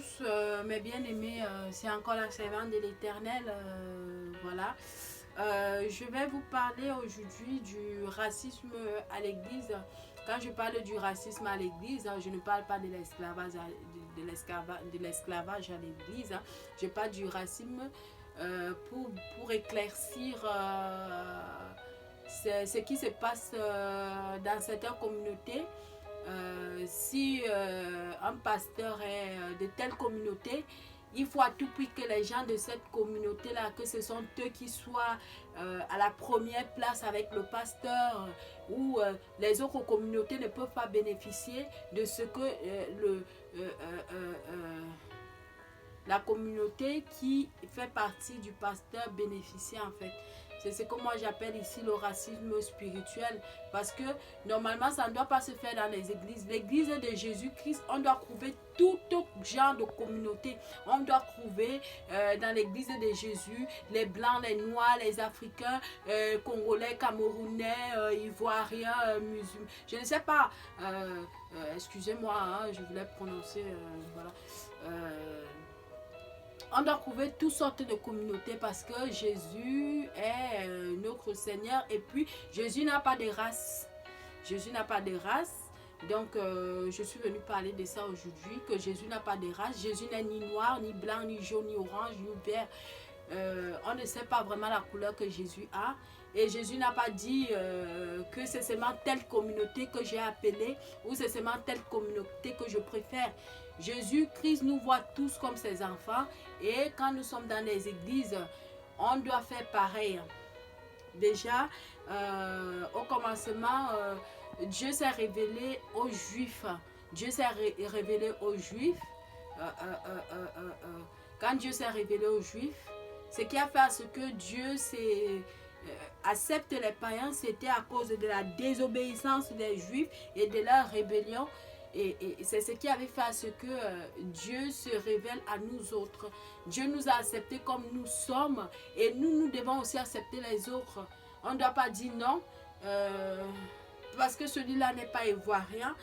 tous, mes bien-aimés, c'est encore la servante de l'Éternel, voilà. Je vais vous parler aujourd'hui du racisme à l'église. Quand je parle du racisme à l'église, je ne parle pas de l'esclavage de l'esclavage à l'église. Je parle du racisme pour éclaircir ce qui se passe dans certaines communautés. Si un pasteur est de telle communauté, il faut à tout prix que les gens de cette communauté-là, que ce sont eux qui soient à la première place avec le pasteur, ou les autres communautés ne peuvent pas bénéficier de ce que la communauté qui fait partie du pasteur bénéficie en fait. C'est ce que moi j'appelle ici le racisme spirituel. Parce que normalement, ça ne doit pas se faire dans les églises. L'église de Jésus-Christ, on doit trouver tout genre de communauté. On doit trouver dans l'église de Jésus les blancs, les noirs, les africains, congolais, camerounais, ivoiriens, musulmans. Je ne sais pas. Excusez-moi, hein, je voulais prononcer. Voilà. On doit trouver toutes sortes de communautés parce que Jésus est notre Seigneur. Et puis, Jésus n'a pas de race. Jésus n'a pas de race. Donc, je suis venue parler de ça aujourd'hui, que Jésus n'a pas de race. Jésus n'est ni noir, ni blanc, ni jaune, ni orange, ni vert. On ne sait pas vraiment la couleur que Jésus a. Et Jésus n'a pas dit que c'est seulement telle communauté que j'ai appelée ou c'est seulement telle communauté que je préfère. Jésus-Christ nous voit tous comme ses enfants et quand nous sommes dans les églises, on doit faire pareil. Déjà, au commencement, Dieu s'est révélé aux Juifs. Dieu s'est révélé aux Juifs. Quand Dieu s'est révélé aux Juifs, ce qui a fait à ce que Dieu accepte les païens, c'était à cause de la désobéissance des Juifs et de leur rébellion. Et c'est ce qui avait fait à ce que Dieu se révèle à nous autres. Dieu nous a acceptés comme nous sommes et nous devons aussi accepter les autres. On ne doit pas dire non parce que celui-là n'est pas ivoirien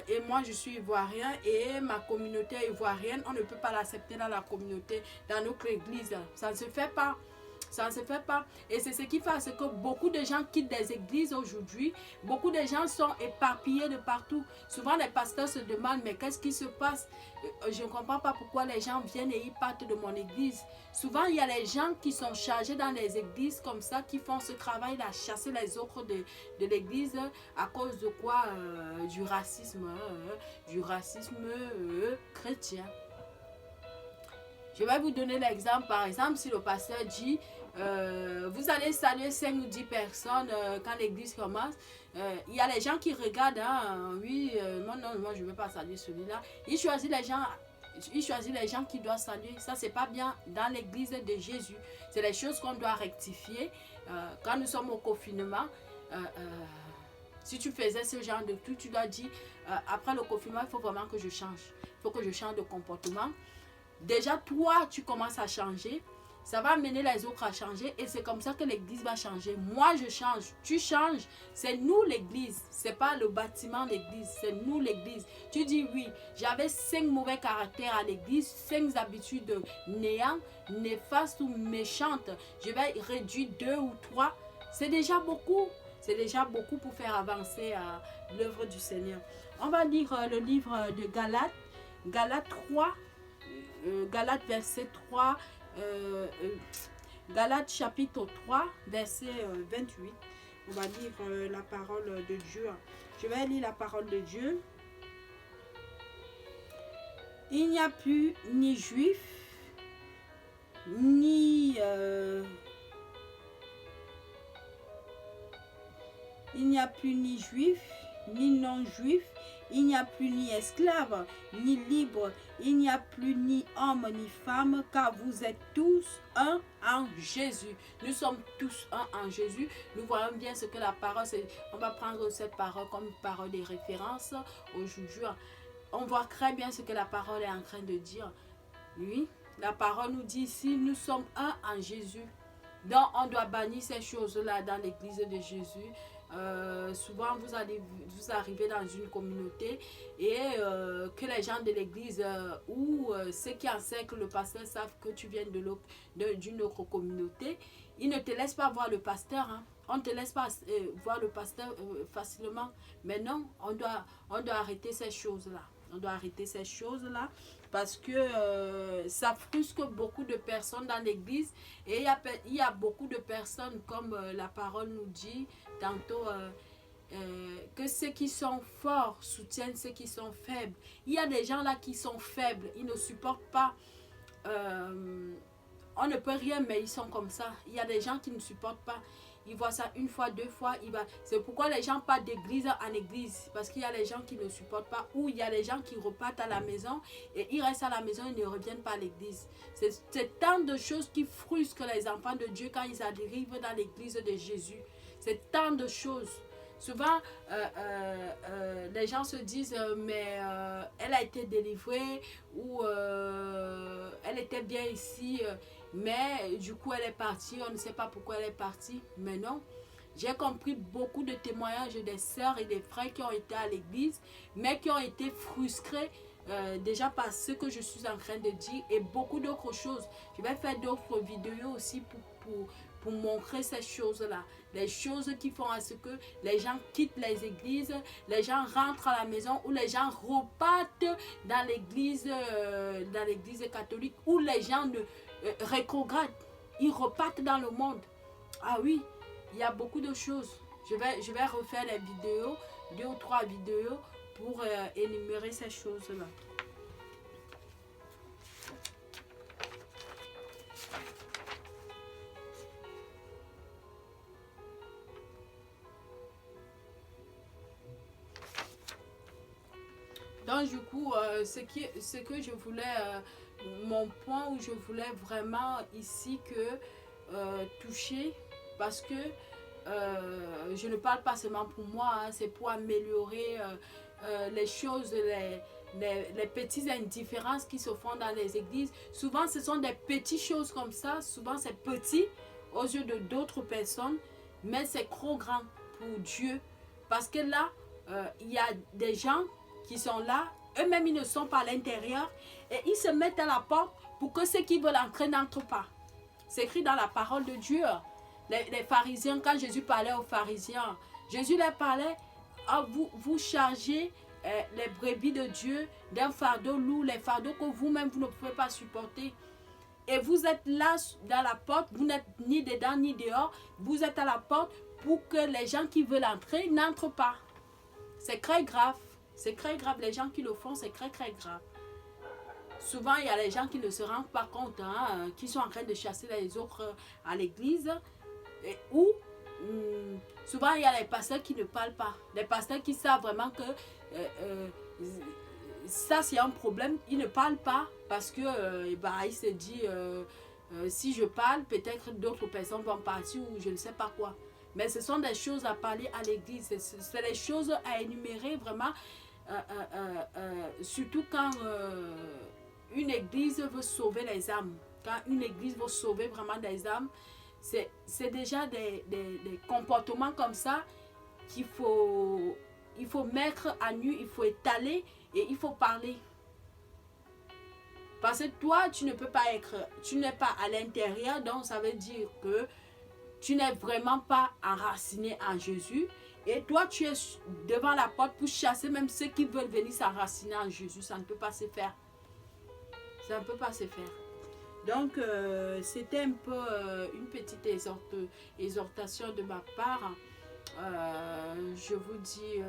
et moi je suis ivoirien et ma communauté est ivoirienne. On ne peut pas l'accepter dans la communauté, dans notre église. Ça ne se fait pas. Ça ne se fait pas. Et c'est ce qui fait ce que beaucoup de gens quittent des églises aujourd'hui. Beaucoup de gens sont éparpillés de partout. Souvent, les pasteurs se demandent, mais qu'est-ce qui se passe? Je ne comprends pas pourquoi les gens viennent et ils partent de mon église. Souvent, il y a les gens qui sont chargés dans les églises comme ça, qui font ce travail à chasser les autres de l'église. À cause de quoi? Du racisme chrétien. Je vais vous donner l'exemple. Par exemple, si le pasteur dit vous allez saluer 5 ou 10 personnes quand l'église commence, il y a les gens qui regardent, hein, oui, non, moi je ne veux pas saluer celui-là. Il choisit les gens qui doivent saluer. Ça, c'est pas bien dans l'église de Jésus. C'est les choses qu'on doit rectifier. Quand nous sommes au confinement, si tu faisais ce genre de truc, tu dois dire après le confinement, il faut vraiment que je change. Il faut que je change de comportement. Déjà, toi, tu commences à changer. Ça va amener les autres à changer et c'est comme ça que l'église va changer. Moi, je change. Tu changes. C'est nous l'église. Ce n'est pas le bâtiment l'église. C'est nous l'église. Tu dis oui, j'avais 5 mauvais caractères à l'église, 5 habitudes néantes, néfastes ou méchantes. Je vais réduire 2 ou 3. C'est déjà beaucoup. C'est déjà beaucoup pour faire avancer l'œuvre du Seigneur. On va lire le livre de Galates. Galates 3. Galates verset 3, Galates chapitre 3, verset 28. On va lire la parole de Dieu. Je vais lire la parole de Dieu. Il n'y a plus ni juif, ni... il n'y a plus ni juif, ni non-juif. Il n'y a plus ni esclave, ni libre, il n'y a plus ni homme, ni femme, car vous êtes tous un en Jésus. Nous sommes tous un en Jésus. Nous voyons bien ce que la parole, c'est. On va prendre cette parole comme une parole de référence aujourd'hui. On voit très bien ce que la parole est en train de dire. Oui, la parole nous dit ici, nous sommes un en Jésus. Donc, on doit bannir ces choses-là dans l'église de Jésus. souvent vous arrivez dans une communauté et que les gens de l'église ou ceux qui encerclent le pasteur savent que tu viens d'une autre communauté, ils ne te laissent pas voir le pasteur, hein. On ne te laisse pas voir le pasteur facilement. Mais non, on doit arrêter ces choses-là. On doit arrêter ces choses-là parce que ça frustre beaucoup de personnes dans l'église. Et il y a beaucoup de personnes, comme la parole nous dit tantôt, que ceux qui sont forts soutiennent ceux qui sont faibles. Il y a des gens là qui sont faibles. Ils ne supportent pas... on ne peut rien, mais ils sont comme ça. Il y a des gens qui ne supportent pas. Ils voient ça une fois, deux fois. C'est pourquoi les gens partent d'église en église. Parce qu'il y a les gens qui ne supportent pas. Ou il y a les gens qui repartent à la maison. Et ils restent à la maison et ne reviennent pas à l'église. C'est tant de choses qui frustrent les enfants de Dieu quand ils arrivent dans l'église de Jésus. C'est tant de choses. Souvent, les gens se disent, mais elle a été délivrée. Ou elle était bien ici. Mais du coup, elle est partie. On ne sait pas pourquoi elle est partie. Mais non. J'ai compris beaucoup de témoignages des sœurs et des frères qui ont été à l'église, mais qui ont été frustrés déjà par ce que je suis en train de dire et beaucoup d'autres choses. Je vais faire d'autres vidéos aussi pour montrer ces choses-là. Les choses qui font à ce que les gens quittent les églises, les gens rentrent à la maison ou les gens repartent dans l'église catholique ou les gens rétrogradent. Ils repartent dans le monde. Ah oui, il y a beaucoup de choses. Je vais refaire les vidéos, 2 ou 3 vidéos pour énumérer ces choses-là. Donc du coup, ce que je voulais, mon point où je voulais vraiment ici toucher, parce que je ne parle pas seulement pour moi, hein, c'est pour améliorer les choses, les petites indifférences qui se font dans les églises. Souvent, ce sont des petites choses comme ça, souvent c'est petit aux yeux de d'autres personnes, mais c'est trop grand pour Dieu. Parce que là, il y a des gens qui sont là, eux-mêmes ils ne sont pas à l'intérieur et ils se mettent à la porte pour que ceux qui veulent entrer n'entrent pas. C'est écrit dans la parole de Dieu. Les pharisiens, quand Jésus parlait aux pharisiens, Jésus leur parlait, vous chargez les brebis de Dieu d'un fardeau lourd, les fardeaux que vous-même vous ne pouvez pas supporter. Et vous êtes là dans la porte, vous n'êtes ni dedans ni dehors, vous êtes à la porte pour que les gens qui veulent entrer n'entrent pas. C'est très grave. C'est très grave, les gens qui le font, c'est très très grave. Souvent, il y a les gens qui ne se rendent pas compte, hein, qui sont en train de chasser les autres à l'église. Ou, souvent, il y a les pasteurs qui ne parlent pas. Les pasteurs qui savent vraiment que ça, c'est un problème. Ils ne parlent pas parce que ils se disent, si je parle, peut-être d'autres personnes vont partir ou je ne sais pas quoi. Mais ce sont des choses à parler à l'église. C'est des choses à énumérer vraiment. Surtout quand une église veut sauver les âmes. Quand une église veut sauver vraiment des âmes, c'est déjà des comportements comme ça qu'il faut mettre à nu, il faut étaler et il faut parler. Parce que toi, tu n'es pas à l'intérieur, donc ça veut dire que tu n'es vraiment pas enraciné en Jésus. Et toi, tu es devant la porte pour chasser même ceux qui veulent venir s'enraciner en Jésus. Ça ne peut pas se faire. Ça ne peut pas se faire. Donc, c'était un peu une petite exhortation de ma part. Je vous dis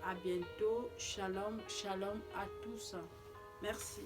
à bientôt. Shalom, shalom à tous. Merci.